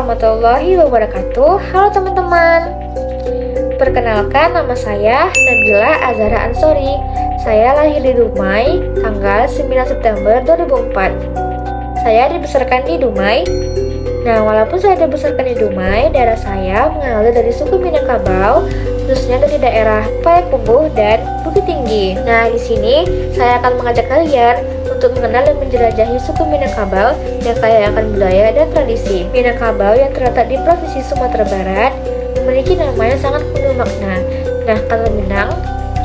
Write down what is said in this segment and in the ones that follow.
warahmatullahi wabarakatuh. Halo teman-teman. Perkenalkan, nama saya Nabila Azhara Ansori. Saya lahir di Dumai tanggal 9 September 2004. Saya dibesarkan di Dumai. Nah, walaupun saya dibesarkan di Dumai, daerah saya mengalir dari suku Minangkabau, khususnya dari daerah Payakumbuh dan Bukit Tinggi. Nah, di sini saya akan mengajak kalian untuk mengenal dan menjelajahi suku Minangkabau yang kaya akan budaya dan tradisi. Minangkabau yang terletak di Provinsi Sumatera Barat memiliki nama yang sangat penuh makna. Nah, kata Minang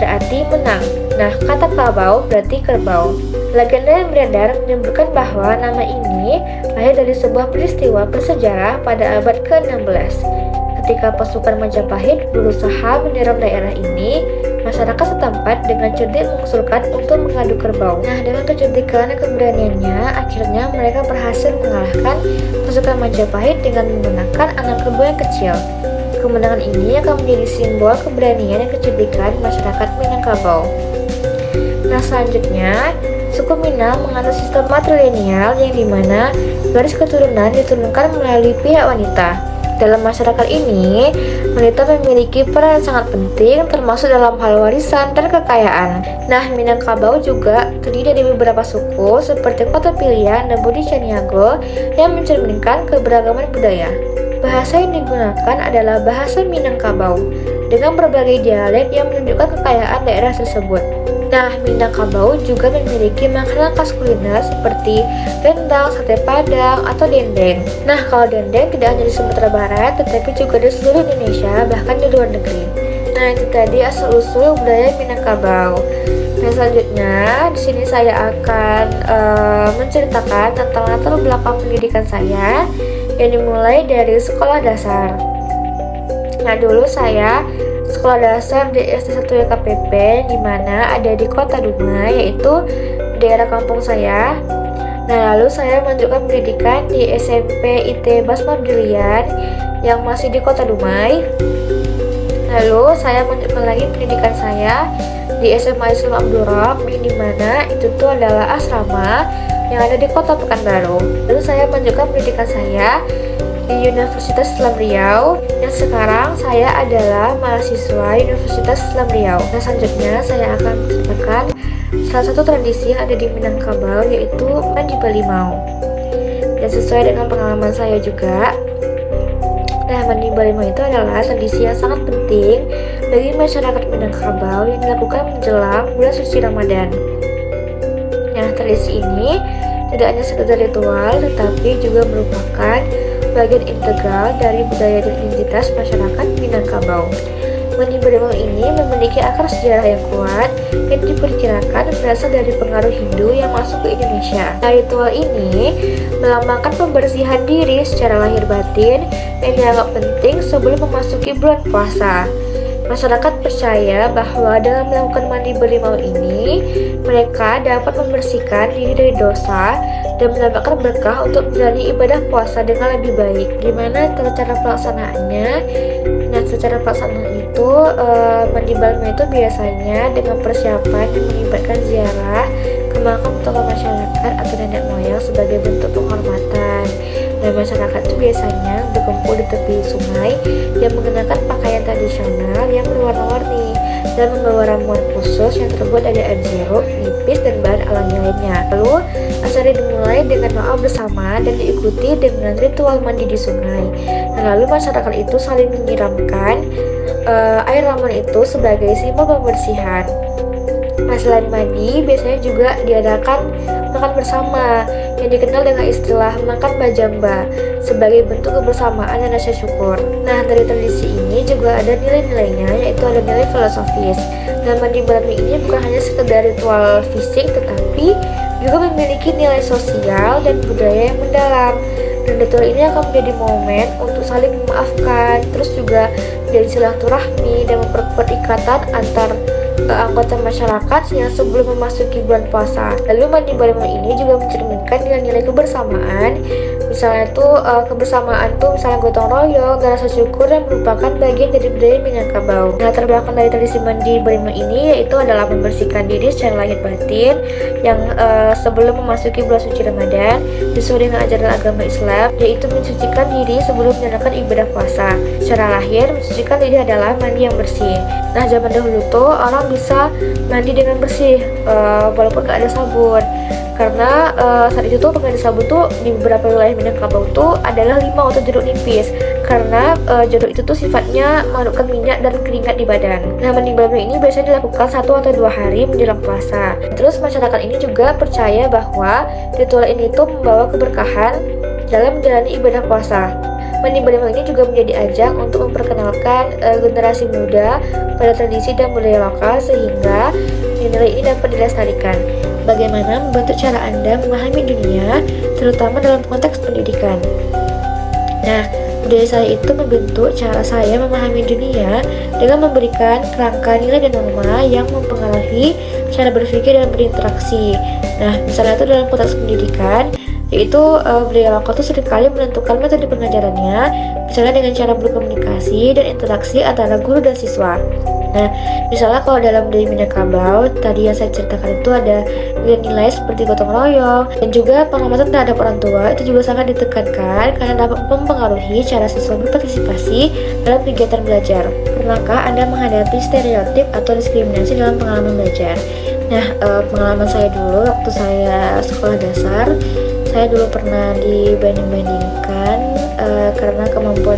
berarti menang. Nah, kata kabau berarti kerbau. Legenda yang beredar menyebutkan bahwa nama ini lahir dari sebuah peristiwa bersejarah pada abad ke-16. Ketika pasukan Majapahit berusaha menyerang daerah ini, masyarakat setempat dengan cerdik mengusulkan untuk mengadu kerbau. Nah, dengan kecerdikan dan keberaniannya, akhirnya mereka berhasil mengalahkan pasukan Majapahit dengan menggunakan anak kerbau yang kecil. Kemenangan ini akan menjadi simbol keberanian dan kecerdikan masyarakat Minangkabau. Nah, selanjutnya, suku Minang menganut sistem matrilineal yang dimana garis keturunan diturunkan melalui pihak wanita. Dalam masyarakat ini, wanita memiliki peran yang sangat penting termasuk dalam hal warisan dan kekayaan. Nah, Minangkabau juga terdiri dari beberapa suku seperti Kota Pilihan dan Budi Caniago yang mencerminkan keberagaman budaya. Bahasa yang digunakan adalah bahasa Minangkabau dengan berbagai dialek yang menunjukkan kekayaan daerah tersebut. Nah, Minangkabau juga memiliki makanan khas kuliner seperti rendang, sate padang, atau dendeng. Nah, kalau dendeng tidak hanya di Sumatera Barat, tetapi juga di seluruh Indonesia, bahkan di luar negeri. Nah, itu tadi asal-usul budaya Minangkabau. Nah, selanjutnya di sini saya akan menceritakan tentang latar belakang pendidikan saya yang dimulai dari sekolah dasar. Nah, dulu saya sekolah dasar di SD 1 YKPP di mana ada di Kota Dumai, yaitu daerah kampung saya. Nah, lalu saya melanjutkan pendidikan di SMP IT Basma Brilian yang masih di Kota Dumai. Lalu saya melanjutkan lagi pendidikan saya di SMA Islam Abdul Rabb di mana itu tuh adalah asrama yang ada di Kota Pekanbaru. Lalu saya melanjutkan pendidikan saya di Universitas Islam Riau dan sekarang saya adalah mahasiswa Universitas Islam Riau. Nah, selanjutnya saya akan menceritakan salah satu tradisi yang ada di Minangkabau, yaitu mandi balimau. Dan sesuai dengan pengalaman saya juga, nah, mandi balimau itu adalah tradisi yang sangat penting bagi masyarakat Minangkabau yang dilakukan menjelang bulan suci Ramadan. Nah, tradisi ini tidak hanya sekedar ritual, tetapi juga merupakan bagian integral dari budaya dan identitas masyarakat Minangkabau. Mandi balimau ini memiliki akar sejarah yang kuat yang diperkirakan berasal dari pengaruh Hindu yang masuk ke Indonesia. Nah, ritual ini melambangkan pembersihan diri secara lahir batin yang dianggap penting sebelum memasuki bulan puasa. Masyarakat percaya bahwa dengan melakukan mandi balimau ini, mereka dapat membersihkan diri dari dosa dan mendapatkan berkah untuk menjalani ibadah puasa dengan lebih baik. Gimana cara pelaksanaannya? Nah, secara pelaksanaan itu, mandi balimau itu biasanya dengan persiapan yang melibatkan ziarah ke makam tokoh masyarakat atau nenek moyang sebagai bentuk penghormatan. Dan masyarakat itu biasanya berkumpul di tepi sungai yang mengenakan pakaian tradisional yang berwarna-warni dan membawa ramuan khusus yang terbuat dari air jeruk, nipis, dan bahan alami lainnya. Lalu, acara dimulai dengan doa bersama dan diikuti dengan ritual mandi di sungai. Nah, lalu masyarakat itu saling menyiramkan air ramuan itu sebagai simbol pembersihan. Nah, selain mandi, biasanya juga diadakan makan bersama yang dikenal dengan istilah makan bajamba sebagai bentuk kebersamaan dan rasa syukur. Nah, dari tradisi ini juga ada nilai-nilainya, yaitu ada nilai filosofis. Dan mandi balimau ini bukan hanya sekedar ritual fisik, tetapi juga memiliki nilai sosial dan budaya yang mendalam. Dan ritual ini akan menjadi momen untuk saling memaafkan, terus juga menjadi silaturahmi dan memperkuat ikatan antar anggota masyarakat yang sebelum memasuki bulan puasa. Lalu mandi bareng ini juga mencerminkan nilai-nilai kebersamaan. Misalnya tuh kebersamaan tuh misalnya gotong royong dan rasa syukur yang merupakan bagian dari budaya Minangkabau. Nah, terbelakang dari tradisi mandi bareng ini yaitu adalah membersihkan diri secara lahir batin yang sebelum memasuki bulan suci Ramadan sesuai dengan ajaran agama Islam, yaitu mensucikan diri sebelum menjalankan ibadah puasa. Secara lahir, mensucikan diri adalah mandi yang bersih. Nah, zaman dahulu tuh orang bisa mandi dengan bersih walaupun gak ada sabun. Karena saat itu tuh pengganti sabun tuh di beberapa wilayah Minangkabau tuh adalah limau atau jeruk nipis. Karena jeruk itu tuh sifatnya mengandungkan minyak dan keringat di badan. Nah, mandi bareng ini biasanya dilakukan 1 atau 2 hari menjelang puasa. Terus masyarakat ini juga percaya bahwa ritual ini tuh membawa keberkahan dalam menjalani ibadah puasa. Mandi bareng ini juga menjadi ajang untuk memperkenalkan generasi muda pada tradisi dan budaya lokal sehingga nilai ini dapat dilestarikan. Bagaimana membantu cara Anda memahami dunia, terutama dalam konteks pendidikan. Nah, budaya saya itu membentuk cara saya memahami dunia dengan memberikan kerangka nilai dan norma yang mempengaruhi cara berpikir dan berinteraksi. Nah, misalnya itu dalam konteks pendidikan, yaitu budaya lokal itu seringkali menentukan metode pengajarannya, misalnya dengan cara berkomunikasi dan interaksi antara guru dan siswa. Nah, misalnya kalau dalam budaya Minangkabau, tadi yang saya ceritakan itu ada nilai-nilai seperti gotong royong dan juga penghormatan terhadap orang tua itu juga sangat ditekankan karena dapat mempengaruhi cara siswa berpartisipasi dalam kegiatan belajar. Pernahkah Anda menghadapi stereotip atau diskriminasi dalam pengalaman belajar? Nah, pengalaman saya dulu waktu saya sekolah dasar, saya dulu pernah dibanding-bandingkan karena kemampuan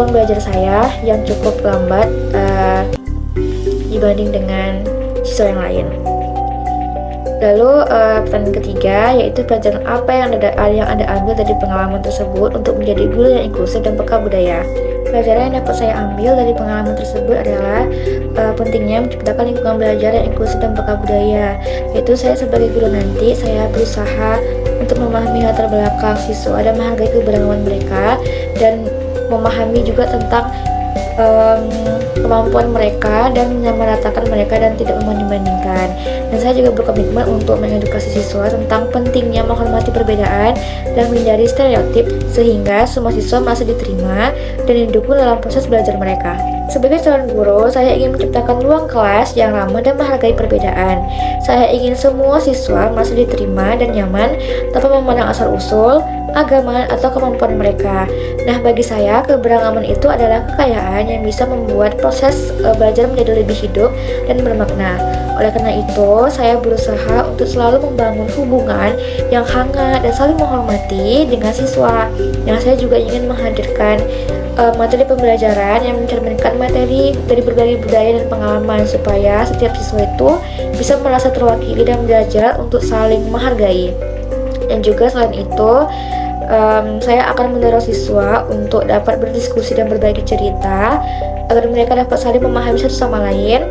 belajar saya yang cukup lambat dibanding dengan siswa yang lain. Lalu pertanyaan ketiga yaitu pelajaran apa yang Anda ambil dari pengalaman tersebut untuk menjadi guru yang inklusif dan peka budaya. Pelajaran yang dapat saya ambil dari pengalaman tersebut adalah pentingnya menciptakan lingkungan belajar yang inklusif dan peka budaya. Yaitu saya sebagai guru nanti, saya berusaha untuk memahami latar belakang siswa dan menghargai keberagaman mereka dan memahami juga tentang kemampuan mereka dan menyamaratakan mereka dan tidak membanding-bandingkan. Dan saya juga berkomitmen untuk mengedukasi siswa tentang pentingnya menghormati perbedaan dan menghindari stereotip sehingga semua siswa merasa diterima dan didukung dalam proses belajar mereka. Sebagai calon guru, saya ingin menciptakan ruang kelas yang ramah dan menghargai perbedaan. Saya ingin semua siswa merasa diterima dan nyaman tanpa memandang asal-usul, agama, atau kemampuan mereka. Nah, bagi saya, keberagaman itu adalah kekayaan yang bisa membuat proses belajar menjadi lebih hidup dan bermakna. Oleh karena itu, saya berusaha untuk selalu membangun hubungan yang hangat dan saling menghormati dengan siswa. Yang saya juga ingin menghadirkan materi pembelajaran yang mencerminkan materi dari berbagai budaya dan pengalaman supaya setiap siswa itu bisa merasa terwakili dan belajar untuk saling menghargai. Dan juga selain itu, saya akan mendorong siswa untuk dapat berdiskusi dan berbagi cerita agar mereka dapat saling memahami satu sama lain.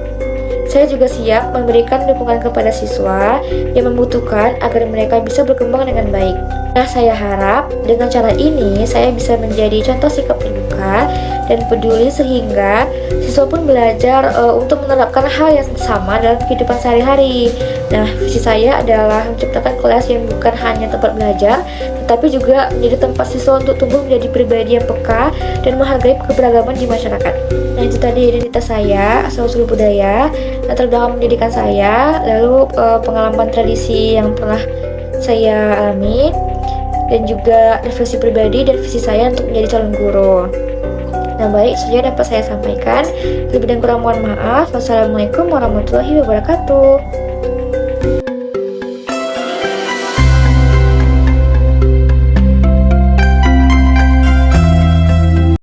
Saya juga siap memberikan dukungan kepada siswa yang membutuhkan agar mereka bisa berkembang dengan baik. Nah, saya harap dengan cara ini saya bisa menjadi contoh sikap terbuka dan peduli sehingga siswa pun belajar untuk menerapkan hal yang sama dalam kehidupan sehari-hari. Nah, visi saya adalah menciptakan kelas yang bukan hanya tempat belajar, tetapi juga menjadi tempat siswa untuk tumbuh menjadi pribadi yang peka dan menghargai keberagaman di masyarakat. Nah, itu tadi identitas saya, asal-usul budaya, latar belakang pendidikan saya, lalu pengalaman tradisi yang pernah saya alami, dan juga refleksi pribadi dan visi saya untuk menjadi calon guru. Nah, baik, saja dapat saya sampaikan. Lebih dan kurang mohon maaf. Wassalamualaikum warahmatullahi wabarakatuh.